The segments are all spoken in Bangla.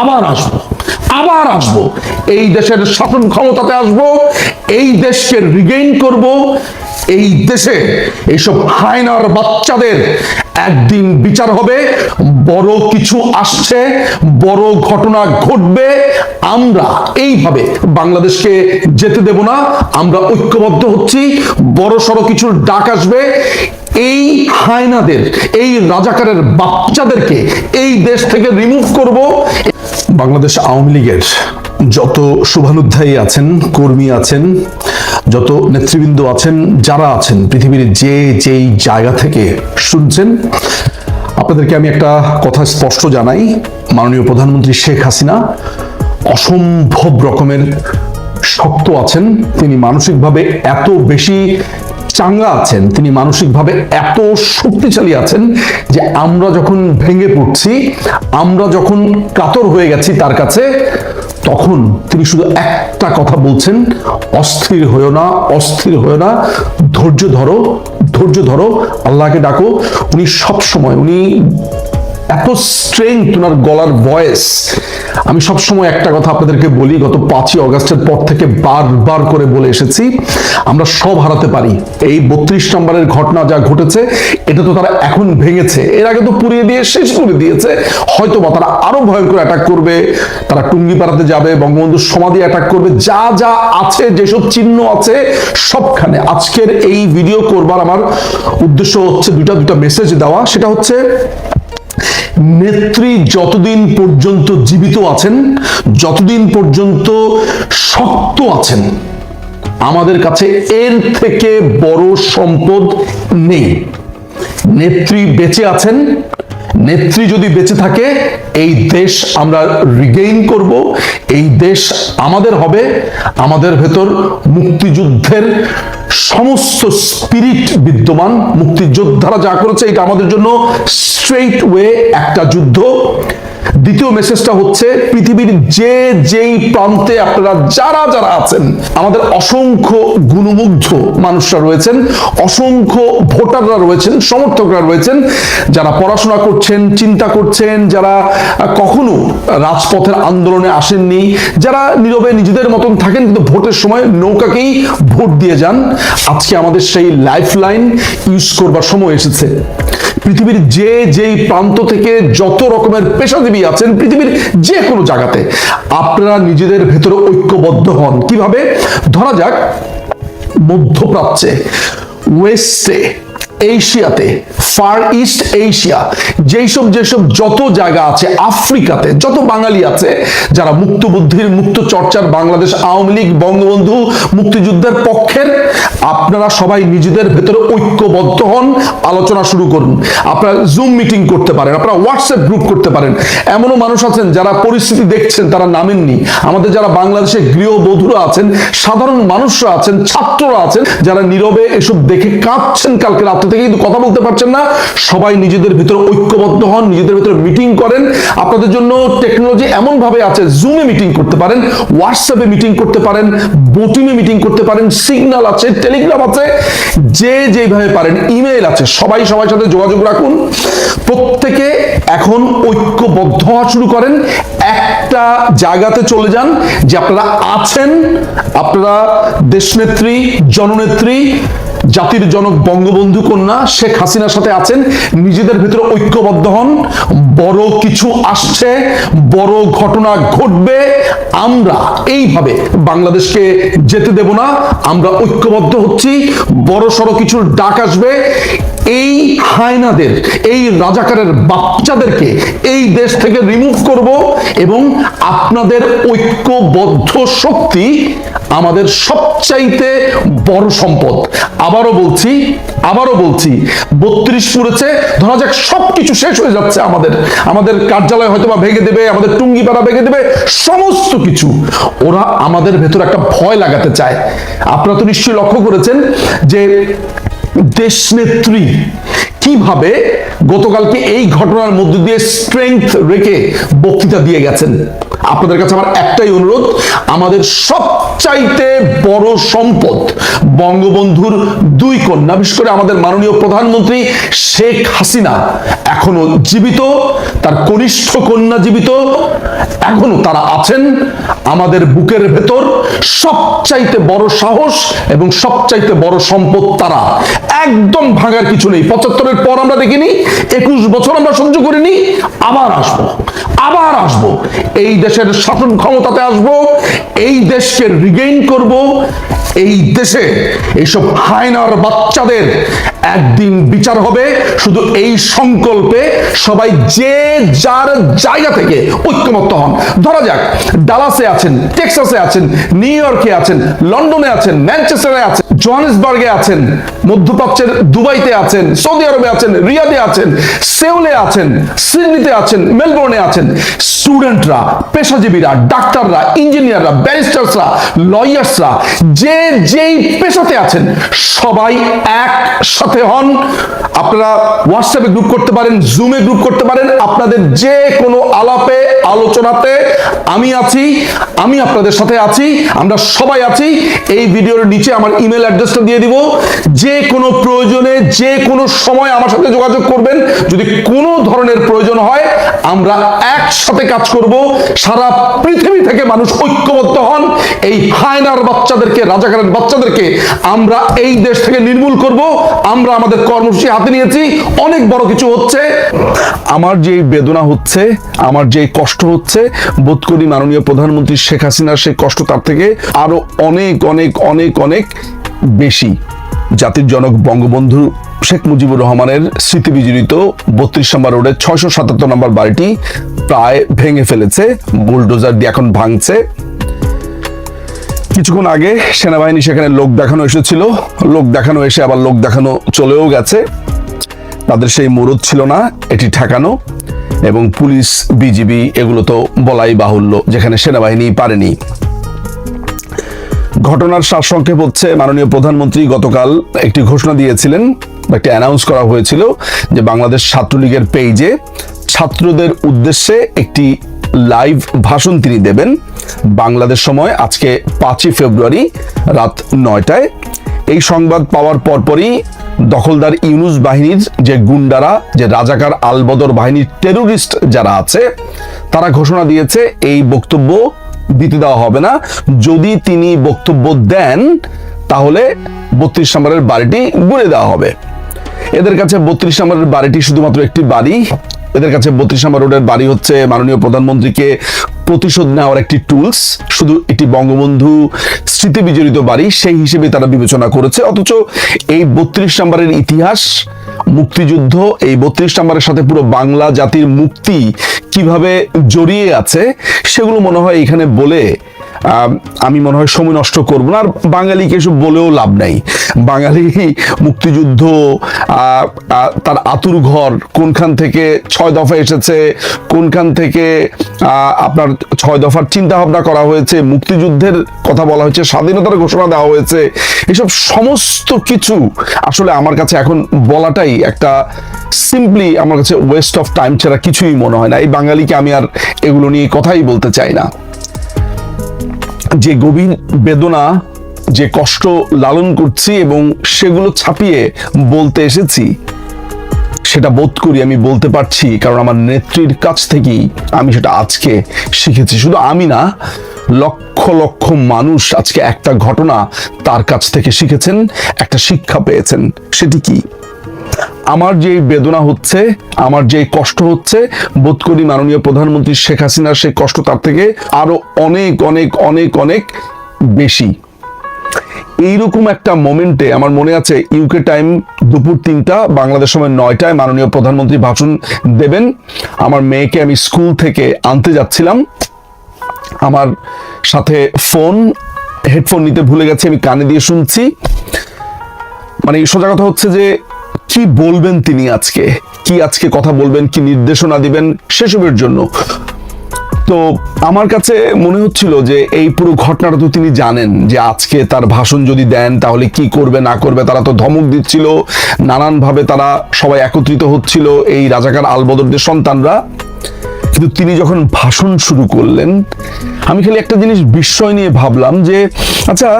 আবার আসবো এই দেশের শাসন ক্ষমতাতে আসবো, এই দেশকে রিগেইন করব, এই দেশে এইসব হায়নার বাচ্চাদের একদিন বিচার হবে। বড় কিছু আসছে, বড় ঘটনা ঘটবে। আমরা এইভাবে বাংলাদেশকে যেতে দেব না। আমরা ঐক্যবদ্ধ হচ্ছি। বড় সড়ো কিছুর ডাক আসবে। এই হায়নাদের, এই রাজাকারের বাচ্চাদেরকে এই দেশ থেকে রিমুভ করব। বাংলাদেশ আওয়ামী লীগের যত শুভানুধ্যায়ী আছেন, কর্মী আছেন, যত নেতৃবৃন্দ আছেন, যারা আছেন পৃথিবীর যেই জায়গা থেকে শুনছেন, আপনাদেরকে আমি একটা কথা স্পষ্ট জানাই। মাননীয় প্রধানমন্ত্রী শেখ হাসিনা অসম্ভব রকমের শক্ত আছেন। তিনি মানসিকভাবে এত বেশি চাঙ্গা আছেন, তিনি মানসিকভাবে এত শক্তিশালী আছেন যে আমরা যখন ভেঙে পড়ছি, আমরা যখন কাতর হয়ে গেছি তার কাছে, তখন তিনি শুধু একটা কথা বলছেন, অস্থির হয়েও না, অস্থির হয়েও না, ধৈর্য ধরো, ধৈর্য ধরো, আল্লাহকে ডাকো। উনি সবসময়, উনি এত স্ট্রেংথ ওনার গলার ভয়েস। আমি সবসময় একটা কথা আপনাদেরকে বলি, গত 5ই অগাস্টের পর থেকে বারবার করে বলে এসেছি, আমরা সব হারাতে পারি। এই 32 নম্বরের ঘটনা যা ঘটেছে, এটা তো তারা এখন ভেঙেছে, এর আগে তো পুড়িয়ে দিয়ে শেষ করে দিয়েছে। হয়তো বা তারা আরো ভয়ঙ্কর অ্যাটাক করবে, তারা টুঙ্গিপাড়াতে যাবে, বঙ্গবন্ধুর সমাধি অ্যাটাক করবে, যা যা আছে, যেসব চিহ্ন আছে সবখানে। আজকের এই ভিডিও করবার আমার উদ্দেশ্য হচ্ছে দুটা মেসেজ দেওয়া। সেটা হচ্ছে, নেত্রী যতদিন পর্যন্ত জীবিত আছেন, যতদিন পর্যন্ত শক্ত আছেন, আমাদের কাছে এর থেকে বড় সম্পদ নেই। নেত্রী বেঁচে আছেন, নেত্রী যদি বেঁচে থাকে, এই দেশ আমরা রিগেইন করব, এই দেশ আমাদের হবে। আমাদের ভেতর মুক্তিযুদ্ধের সমস্ত স্পিরিট বিদ্যমান। মুক্তিযোদ্ধারা যা করেছে, এটা আমাদের জন্য স্ট্রেইট ওয়ে একটা যুদ্ধ। দ্বিতীয় মেসেজটা হচ্ছে, পৃথিবীর যেই প্রান্তে আপনারা যারা যারা আছেন, আমাদের অসংখ্য গুণমুগ্ধ মানুষরা রয়েছেন, অসংখ্য ভোটাররা রয়েছেন, সমর্থকরা রয়েছেন, যারা পড়াশোনা করছেন, চিন্তা করছেন, যারা কখনো রাজপথের আন্দোলনে আসেননি, যারা নীরবে নিজেদের মতন থাকেন, কিন্তু ভোটের সময় নৌকাকেই ভোট দিয়ে যান। আজকে আমাদের সেই লাইফ লাইন ইউজ করবার সময় এসেছে। পৃথিবীর যেই প্রান্ত থেকে যত রকমের পেশাজীবী আছেন, পৃথিবীর যে কোনো জায়গাতে, আপনারা নিজেদের ভেতরে ঐক্যবদ্ধ হন। কিভাবে? ধরা যাক মধ্যপ্রাচ্যে, ওয়েস্টে, এশিয়াতে, ফার ইস্ট এশিয়া, যেসব যত জায়গা আছে, আফ্রিকাতে যত বাঙালি আছে, যারা মুক্ত বুদ্ধির, মুক্ত চর্চার, বাংলাদেশ আওয়ামী লীগ, বঙ্গবন্ধু, মুক্তিযুদ্ধের পক্ষের, আপনারা সবাই নিজেদের ভেতরে ঐক্যবদ্ধ হন, আলোচনা শুরু করুন। আপনারা জুম মিটিং করতে পারেন, আপনারা হোয়াটসঅ্যাপ গ্রুপ করতে পারেন। এমনও মানুষ আছেন যারা পরিস্থিতি দেখছেন, তারা নামেননি। আমাদের যারা বাংলাদেশে গৃহবধূরা আছেন, সাধারণ মানুষরা আছেন, ছাত্ররা আছেন, যারা নীরবে এসব দেখে কাঁদছেন, কালকে রাত্রে থেকে কিন্তু কথা বলতে পারছেন না। সবাই নিজেদের ভিতরে ঐক্যবদ্ধ হন, নিজেদের ভিতরে মিটিং করেন। আপনাদের জন্য টেকনোলজি এমন ভাবে আছে, জুমে মিটিং করতে পারেন, হোয়াটসঅ্যাপে মিটিং করতে পারেন, বোটিমে মিটিং করতে পারেন, সিগন্যাল আছে, টেলিগ্রাম আছে, যেভাবে পারেন, ইমেল আছে। সবাই সবার সাথে যোগাযোগ রাখুন। প্রত্যেকে এখন ঐক্যবদ্ধ হওয়া শুরু করেন। একটা জায়গাতে চলে যান যে আপনারা আছেন, আপনারা দেশনেত্রী, জননেত্রী, জাতির জনক বঙ্গবন্ধু কন্যা শেখ হাসিনার সাথে আছেন। নিজেদের ভিতরে ঐক্যবদ্ধ হন। বড় কিছু আসছে, বড় ঘটনা ঘটবে। আমরা এইভাবে বাংলাদেশকে যেতে দেব না। আমরা ঐক্যবদ্ধ হচ্ছি। বড় সড়ো কিছুর ডাক আসবে। এই হায়নাদের, এই রাজাকারের বাচ্চাদেরকে এই দেশ থেকে রিমুভ করব, এবং আপনাদের ঐক্যবদ্ধ শক্তি আমাদের সবচাইতে বড় সম্পদ। আবারও বলছি 32 পুড়েছে, ধরা যাক সবকিছু শেষ হয়ে যাচ্ছে, আমাদের কার্যালয় হয়তো বা ভেঙে দেবে, আমাদের টুঙ্গিপাড়া ভেঙে দেবে, সমস্ত কিছু। ওরা আমাদের ভেতর একটা ভয় লাগাতে চায়। আপনারা তো নিশ্চয়ই লক্ষ্য করেছেন যে দেশনেত্রী কিভাবে গতকালকে এই ঘটনার মধ্যে দিয়ে স্ট্রেংথ রেখে বক্তৃতা দিয়ে গেছেন। আপনাদের কাছে আমার একটাই অনুরোধ, আমাদের সবচাইতে বড় সম্পদ বঙ্গবন্ধুর দুই কন্যা, বিশেষ করে আমাদের মাননীয় প্রধানমন্ত্রী শেখ হাসিনা এখনো জীবিত, তার কনিষ্ঠ কন্যা জীবিত, এখনো তারা আছেন আমাদের বুকের ভেতর। সবচাইতে বড় সাহস এবং সবচাইতে বড় সম্পদ তারা। একদম ভাঙার কিছু নেই। 75-এর পর আমরা দেখিনি, 21 বছর আমরা সহ্য করিনি, আবার আসবো, এই দেশের শাসন ক্ষমতাতে আসবো, এই দেশকে রিগেইন করব, এই দেশে এইসব হায়নার বাচ্চাদের একদিন বিচার হবে। শুধু এই সংকল্পে সবাই যে যার জায়গা থেকে ঐক্যমত্য হন। ধরা যাক ডালাসে আছেন, টেক্সাসে আছেন, নিউ ইয়র্কে আছেন, লন্ডনে আছেন, ম্যানচেস্টারে আছেন, জোহানেসবার্গে আছেন, মধ্যপ্রাচ্যের দুবাইতে আছেন, সৌদি আরবে আছেন, রিয়াদে আছেন, সেউলে আছেন, সিডনিতে আছেন, মেলবোর্নে আছেন, স্টুডেন্টরা, পেশাজীবীরা, ডাক্তাররা, ইঞ্জিনিয়াররা, ব্যারিস্টার্সরা, লয়ার্সরা, যে যেই পেশাতে আছেন সবাই একসাথে হন। আপনারা হোয়াটসঅ্যাপে গ্রুপ করতে পারেন, জুমে গ্রুপ করতে পারেন, আপনাদের যে কোনো আলাপে আলোচনাতে আমি আছি, আমি আপনাদের সাথে আছি, আমরা সবাই আছি। এই ভিডিওর নিচে আমার ইমেল অ্যাড্রেসটা দিয়ে দিব। যে কোনো প্রয়োজনে যে কোনো সময় আমার সাথে যোগাযোগ করবেন। যদি কোনো ধরনের প্রয়োজন হয় আমরা একসাথে কাজ করব। সারা পৃথিবী থেকে মানুষ ঐক্যবদ্ধ হন। এই হায়নার বাচ্চাদেরকে, রাজাকারের বাচ্চাদেরকে আমরা এই দেশ থেকে নির্মূল করব। আমরা আমাদের কর্মসূচি হাতে নিয়েছি, অনেক বড় কিছু হচ্ছে। আমার যে বেদনা হচ্ছে, আমার যে কষ্ট হচ্ছে, বোধ করি মাননীয় প্রধানমন্ত্রী শেখ হাসিনার সেই কষ্ট তার থেকে আরো অনেক অনেক অনেক অনেক বেশি। জাতির জনক বঙ্গবন্ধু শেখ মুজিবুর রহমানের স্মৃতি বিজড়িত 32 নম্বর রোডের 677 নম্বর বাড়িটি প্রায় ভেঙে ফেলেছে, বুলডোজার দিয়ে এখন ভাঙছে। কিছুক্ষণ আগে সেনাবাহিনী সেখানে লোক দেখানো এসেছিল, লোক দেখানো এসে আবার লোক দেখানো চলেও গেছে। তাদের সেই মুরদ ছিল না এটি ঠেকানো, এবং পুলিশ, বিজিবি এগুলো তো বলাই বাহুল্য, যেখানে সেনাবাহিনী পারেনি। ঘটনার সারসংক্ষেপ হচ্ছে, মাননীয় প্রধানমন্ত্রী গতকাল একটি ঘোষণা দিয়েছিলেন, একটি অ্যানাউন্স করা হয়েছিল যে বাংলাদেশ ছাত্রলীগের পেজে ছাত্রদের উদ্দেশ্যে একটি লাইভ ভাষণ তিনি দেবেন বাংলাদেশ সময় আজকে 5 ফেব্রুয়ারি রাত 9টায়। এই সংবাদ পাওয়ার পরপরই দখলদার ইউনুস বাহিনীর যে গুন্ডারা, যে রাজাকার আলবদর বাহিনীর টেরোরিস্ট যারা আছে, তারা ঘোষণা দিয়েছে এই বক্তব্য দিতে দেওয়া হবে না। যদি তিনি বক্তব্য দেন তাহলে 32 নম্বরের বাড়িটি গুঁড়ে দেওয়া হবে। এদের কাছে 32 নম্বরের বাড়িটি শুধুমাত্র একটি বাড়ি। এদের কাছে 32 নম্বর রোডের বাড়ি হচ্ছে মাননীয় প্রধানমন্ত্রীকে প্রতিশোধ নেওয়ার একটি টুলস, শুধু একটি বঙ্গবন্ধু স্মৃতি বিজড়িত বাড়ি সেই হিসেবে তারা বিবেচনা করেছে। অথচ এই 32 নম্বরের ইতিহাস, মুক্তিযুদ্ধ, এই 32 নম্বরের সাথে পুরো বাংলা জাতির মুক্তি কিভাবে জড়িয়ে আছে সেগুলো মনে হয় এখানে বলে আমি মনে হয় সময় নষ্ট করব না। আর বাঙালিকে এসব বলেও লাভ নাই। বাঙালি মুক্তিযুদ্ধ, তার আতুর ঘর, কোনখান থেকে 6 দফা এসেছে, কোনখান থেকে আপনার 6 দফার চিন্তা ভাবনা করা হয়েছে, মুক্তিযুদ্ধের কথা বলা হয়েছে, স্বাধীনতার ঘোষণা দেওয়া হয়েছে, এসব সমস্ত কিছু আসলে আমার কাছে এখন বলাটাই একটা সিম্পলি আমার কাছে ওয়েস্ট অফ টাইম ছাড়া কিছুই মনে হয় না। এই বাঙালিকে আমি আর এগুলো নিয়ে কথাই বলতে চাই না। যে গভীর বেদনা, যে কষ্ট লালন করছি এবং সেগুলো ছাপিয়ে বলতে এসেছি, সেটা বোধ করি আমি বলতে পারছি কারণ আমার নেত্রীর কাছ থেকেই আমি সেটা আজকে শিখেছি। শুধু আমি না, লক্ষ লক্ষ মানুষ আজকে একটা ঘটনা তার কাছ থেকে শিখেছেন, একটা শিক্ষা পেয়েছেন। সেটি কি? আমার যে বেদনা হচ্ছে, আমার যে কষ্ট হচ্ছে, বোধ করি মাননীয় প্রধানমন্ত্রী শেখ হাসিনার সেই কষ্ট তার থেকে আরো অনেক অনেক অনেক অনেক বেশি। এইরকম একটা মোমেন্টে আমার মনে আছে ইউকে টাইম দুপুর 3টা, বাংলাদেশ সময় 9টায় মাননীয় প্রধানমন্ত্রী ভাষণ দেবেন। আমার মেয়েকে আমি স্কুল থেকে আনতে যাচ্ছিলাম, আমার সাথে হেডফোন নিতে ভুলে গেছি, আমি কানে দিয়ে শুনছি। মানে সোজা কথা হচ্ছে যে কি বলবেন তিনি আজকে কথা বলবেন, কি নির্দেশনা দিবেন সেসবের জন্য। তো আমার কাছে মনে হচ্ছিল যে এই পুরো ঘটনাটা তো তিনি জানেন যে আজকে তার ভাষণ যদি দেন তাহলে কি করবে না করবে। তারা তো ধমক দিচ্ছিল, নানানভাবে তারা সবাই একত্রিত হচ্ছিল, এই রাজাকার আলবদরদের সন্তানরা। কিন্তু তিনি যখন ভাষণ শুরু করলেন, আমি খালি একটা জিনিস বিস্ময় নিয়ে ভাবলাম যে আচ্ছা,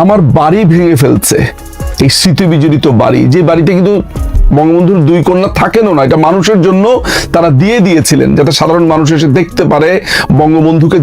আমার বাড়ি ভেঙে ফেলছে, এই স্মৃতি বিজড়িত বাড়ি, যে বাড়িতে কিন্তু বঙ্গবন্ধুর দুই কন্যা থাকেনও না, এটা মানুষের জন্য তারা দিয়ে দিয়েছিলেন, যাতে সাধারণ মানুষ এসে দেখতে পারে বঙ্গবন্ধুকে